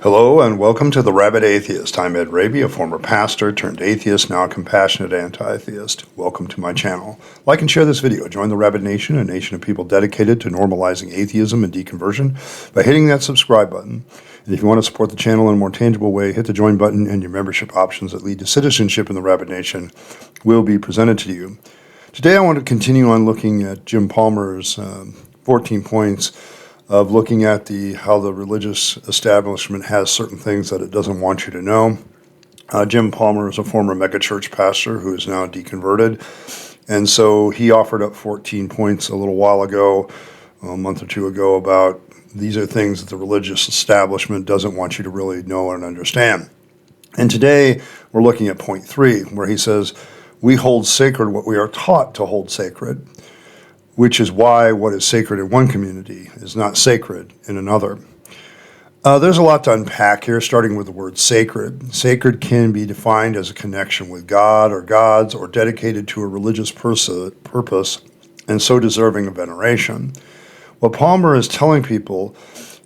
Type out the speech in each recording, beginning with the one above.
Hello and welcome to the Rabyd Atheist. I'm Ed Rabyd, a former pastor turned atheist, now a compassionate anti-theist. Welcome to my channel. Like and share this video. Join the Rabyd Nation, a nation of people dedicated to normalizing atheism and deconversion by hitting that subscribe button. And if you want to support the channel in a more tangible way, hit the join button, and your membership options that lead to citizenship in the Rabyd Nation will be presented to you. Today I want to continue on looking at Jim Palmer's 14 points of looking at how the religious establishment has certain things that it doesn't want you to know. Jim Palmer is a former megachurch pastor who is now deconverted, and so he offered up 14 points a little while ago, a month or two ago, about these are things that the religious establishment doesn't want you to really know and understand. And today we're looking at point 3, where he says, we hold sacred what we are taught to hold sacred, which is why what is sacred in one community is not sacred in another. There's a lot to unpack here, starting with the word sacred. Sacred can be defined as a connection with God or gods, or dedicated to a religious purpose, and so deserving of veneration. What Palmer is telling people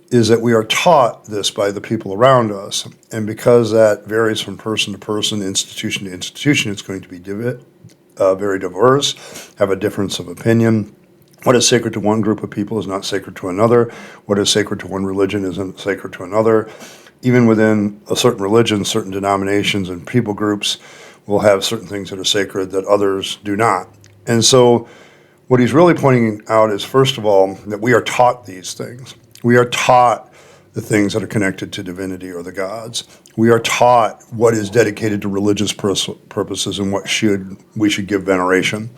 is that we are taught this by the people around us, and because that varies from person to person, institution to institution, it's going to be very diverse, have a difference of opinion. What is sacred to one group of people is not sacred to another. What is sacred to one religion isn't sacred to another. Even within a certain religion, certain denominations and people groups will have certain things that are sacred that others do not. And so what he's really pointing out is, first of all, that we are taught these things. We are taught the things that are connected to divinity or the gods. We are taught what is dedicated to religious purposes and what we should give veneration.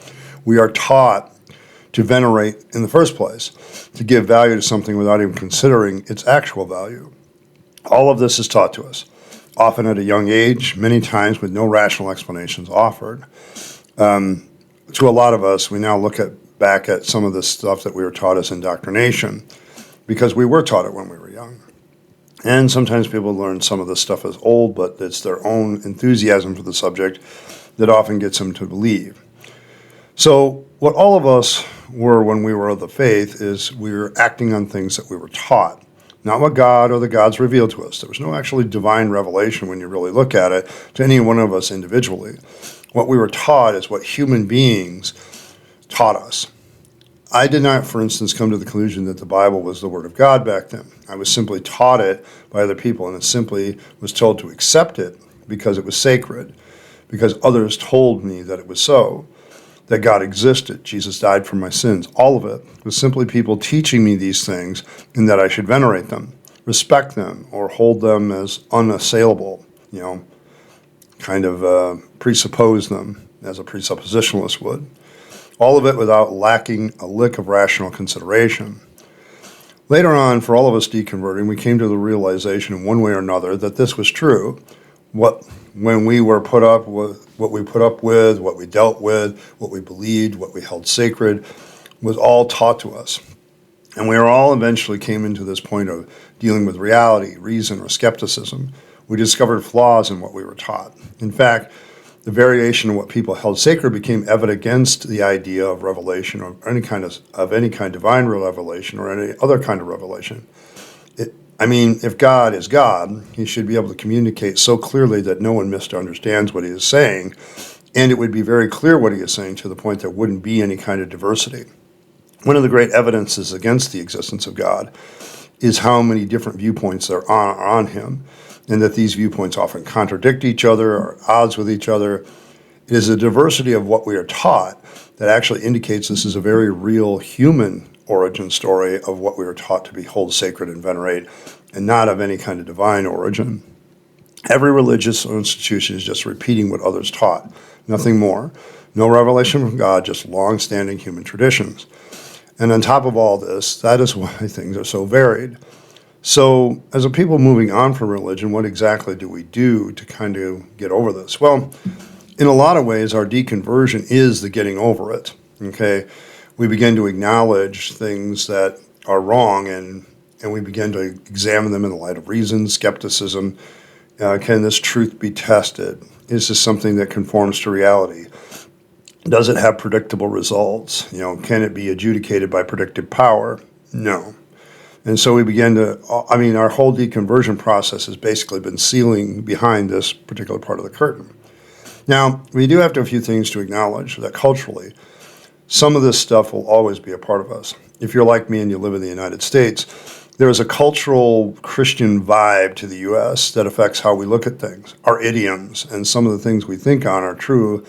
We are taught to venerate in the first place, to give value to something without even considering its actual value. All of this is taught to us, often at a young age, many times with no rational explanations offered. To a lot of us, we now look back at some of the stuff that we were taught as indoctrination, because we were taught it when we were young. And sometimes people learn some of this stuff as old, but it's their own enthusiasm for the subject that often gets them to believe. So what all of us were when we were of the faith is we were acting on things that we were taught, not what God or the gods revealed to us. There was no actually divine revelation when you really look at it to any one of us individually. What we were taught is what human beings taught us. I did not, for instance, come to the conclusion that the Bible was the Word of God back then. I was simply taught it by other people, and it simply was told to accept it because it was sacred, because others told me that it was so, that God existed, Jesus died for my sins. All of it was simply people teaching me these things, and that I should venerate them, respect them, or hold them as unassailable, kind of presuppose them as a presuppositionalist would. All of it without lacking a lick of rational consideration. Later on, for all of us deconverting, we came to the realization in one way or another that this was true. When we were put up with what we put up with, what we dealt with, what we believed, what we held sacred, was all taught to us. And we all eventually came into this point of dealing with reality, reason, or skepticism. We discovered flaws in what we were taught. In fact, the variation of what people held sacred became evident against the idea of revelation, or any kind of divine revelation, or any other kind of revelation. If God is God, he should be able to communicate so clearly that no one misunderstands what he is saying, and it would be very clear what he is saying to the point there wouldn't be any kind of diversity. One of the great evidences against the existence of God is how many different viewpoints there are on him, and that these viewpoints often contradict each other or at odds with each other. It is the diversity of what we are taught that actually indicates this is a very real human origin story of what we were taught to behold sacred and venerate, and not of any kind of divine origin. Every religious institution is just repeating what others taught, nothing more. No revelation from God, just long-standing human traditions. And on top of all this, that is why things are so varied. So as a people moving on from religion, what exactly do we do to kind of get over this? Well, in a lot of ways, our deconversion is the getting over it, okay? We begin to acknowledge things that are wrong, and we begin to examine them in the light of reason, skepticism. Can this truth be tested? Is this something that conforms to reality? Does it have predictable results? Can it be adjudicated by predictive power? No. And so we began to, our whole deconversion process has basically been sealing behind this particular part of the curtain. Now, we do have to a few things to acknowledge that culturally, some of this stuff will always be a part of us. If you're like me and you live in the United States, there is a cultural Christian vibe to the U.S. that affects how we look at things. Our idioms and some of the things we think on are true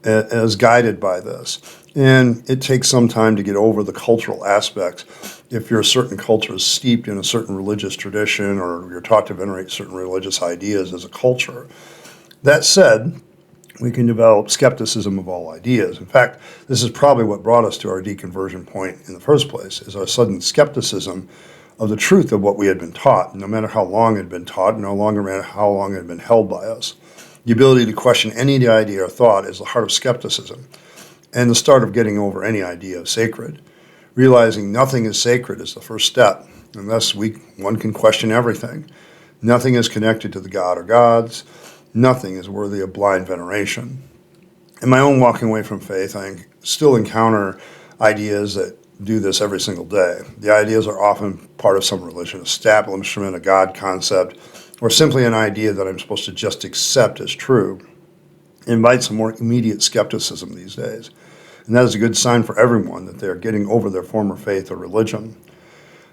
as guided by this. And it takes some time to get over the cultural aspects. If your certain culture is steeped in a certain religious tradition or you're taught to venerate certain religious ideas as a culture. That said, we can develop skepticism of all ideas. In fact, this is probably what brought us to our deconversion point in the first place, is our sudden skepticism of the truth of what we had been taught, no matter how long it had been taught, no matter how long it had been held by us. The ability to question any idea or thought is the heart of skepticism, and the start of getting over any idea of sacred. Realizing nothing is sacred is the first step. Unless one can question everything. Nothing is connected to the God or gods. Nothing is worthy of blind veneration. In my own walking away from faith, I still encounter ideas that do this every single day. The ideas are often part of some religious establishment, a God concept, or simply an idea that I'm supposed to just accept as true. It invites a more immediate skepticism these days. And that is a good sign for everyone that they are getting over their former faith or religion.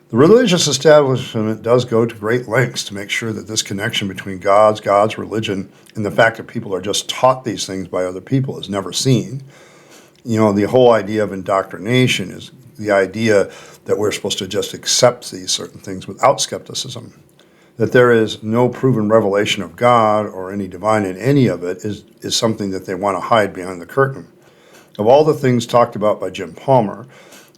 The religious establishment does go to great lengths to make sure that this connection between God's religion, and the fact that people are just taught these things by other people is never seen. The whole idea of indoctrination is the idea that we're supposed to just accept these certain things without skepticism. That there is no proven revelation of God or any divine in any of it is something that they want to hide behind the curtain. Of all the things talked about by Jim Palmer,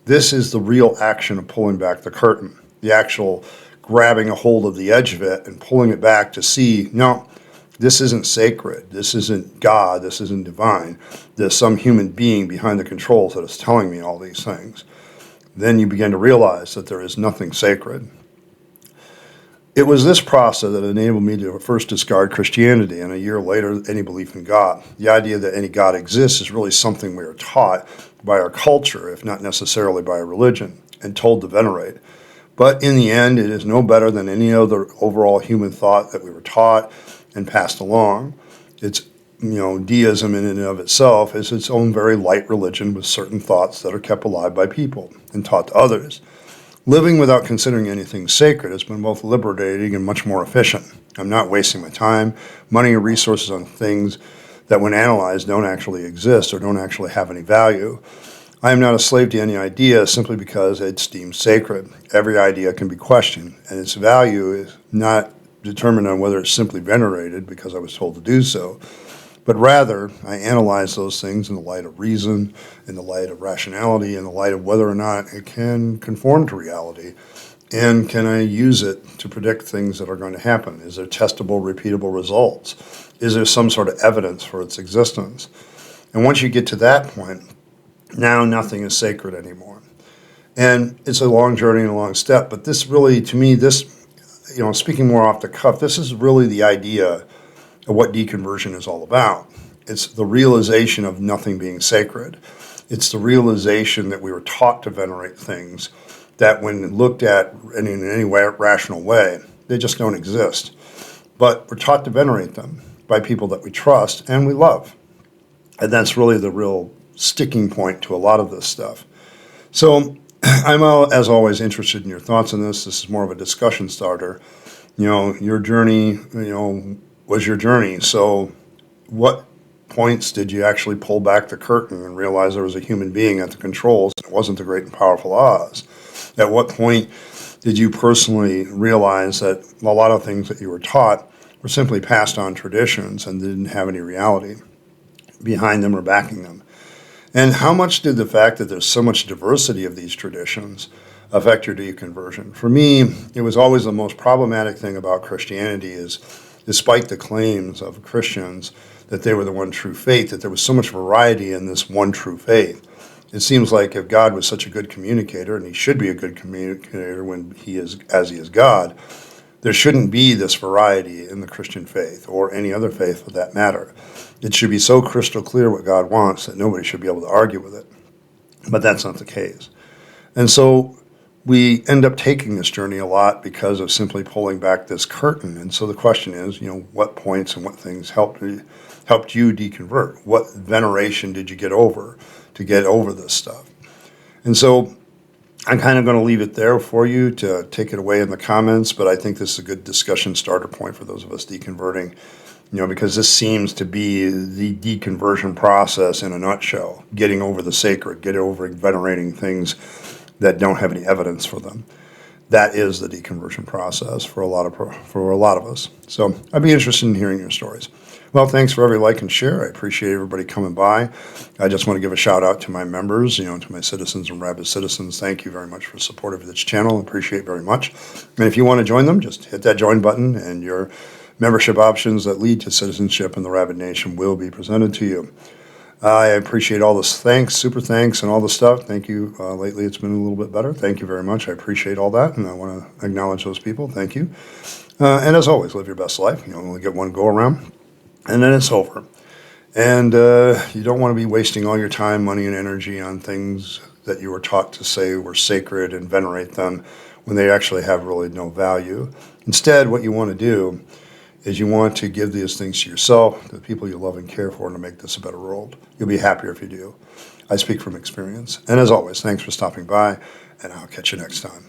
this is the real action of pulling back the curtain, the actual grabbing a hold of the edge of it and pulling it back to see, no, this isn't sacred, this isn't God, this isn't divine, there's some human being behind the controls that is telling me all these things. Then you begin to realize that there is nothing sacred. It was this process that enabled me to first discard Christianity, and a year later, any belief in God. The idea that any God exists is really something we are taught by our culture, if not necessarily by our religion, and told to venerate. But in the end, it is no better than any other overall human thought that we were taught and passed along. It's, deism in and of itself is its own very light religion with certain thoughts that are kept alive by people and taught to others. Living without considering anything sacred has been both liberating and much more efficient. I'm not wasting my time, money, or resources on things that when analyzed don't actually exist or don't actually have any value. I am not a slave to any idea simply because it's deemed sacred. Every idea can be questioned, and its value is not determined on whether it's simply venerated because I was told to do so, but rather I analyze those things in the light of reason, in the light of rationality, in the light of whether or not it can conform to reality, and can I use it to predict things that are going to happen? Is there testable, repeatable results? Is there some sort of evidence for its existence? And once you get to that point, now nothing is sacred anymore. And it's a long journey and a long step, but this really, to me, speaking more off the cuff, this is really the idea of what deconversion is all about. It's the realization of nothing being sacred. It's the realization that we were taught to venerate things that when looked at in any rational way, they just don't exist. But we're taught to venerate them by people that we trust and we love. And that's really the real sticking point to a lot of this stuff. So I'm, as always, interested in your thoughts on this. This is more of a discussion starter. Your journey, was your journey. So what points did you actually pull back the curtain and realize there was a human being at the controls? It wasn't the great and powerful Oz. At what point did you personally realize that a lot of things that you were taught were simply passed on traditions and didn't have any reality behind them or backing them? And how much did the fact that there's so much diversity of these traditions affect your deconversion? For me, it was always the most problematic thing about Christianity is, despite the claims of Christians that they were the one true faith, that there was so much variety in this one true faith. It seems like if God was such a good communicator, and he should be a good communicator when he is God, there shouldn't be this variety in the Christian faith or any other faith for that matter. It should be so crystal clear what God wants that nobody should be able to argue with it. But that's not the case. And so we end up taking this journey a lot because of simply pulling back this curtain. And so the question is, what points and what things helped you deconvert? What veneration did you get over to get over this stuff? And so I'm kind of going to leave it there for you to take it away in the comments, but I think this is a good discussion starter point for those of us deconverting, because this seems to be the deconversion process in a nutshell, getting over the sacred, getting over venerating things that don't have any evidence for them. That is the deconversion process for a lot of us. So I'd be interested in hearing your stories. Well, thanks for every like and share. I appreciate everybody coming by. I just want to give a shout out to my members, to my citizens and Rabyd citizens. Thank you very much for support of this channel. Appreciate it very much. And if you want to join them, just hit that join button and your membership options that lead to citizenship in the Rabyd Nation will be presented to you. I appreciate all this thanks, super thanks, and all the stuff. Thank you. Lately, it's been a little bit better. Thank you very much. I appreciate all that, and I want to acknowledge those people. Thank you. And as always, live your best life. You only get one go around, and then it's over. And you don't want to be wasting all your time, money, and energy on things that you were taught to say were sacred and venerate them when they actually have really no value. Instead, what you want to do is you want to give these things to yourself, to the people you love and care for, and to make this a better world. You'll be happier if you do. I speak from experience. And as always, thanks for stopping by, and I'll catch you next time.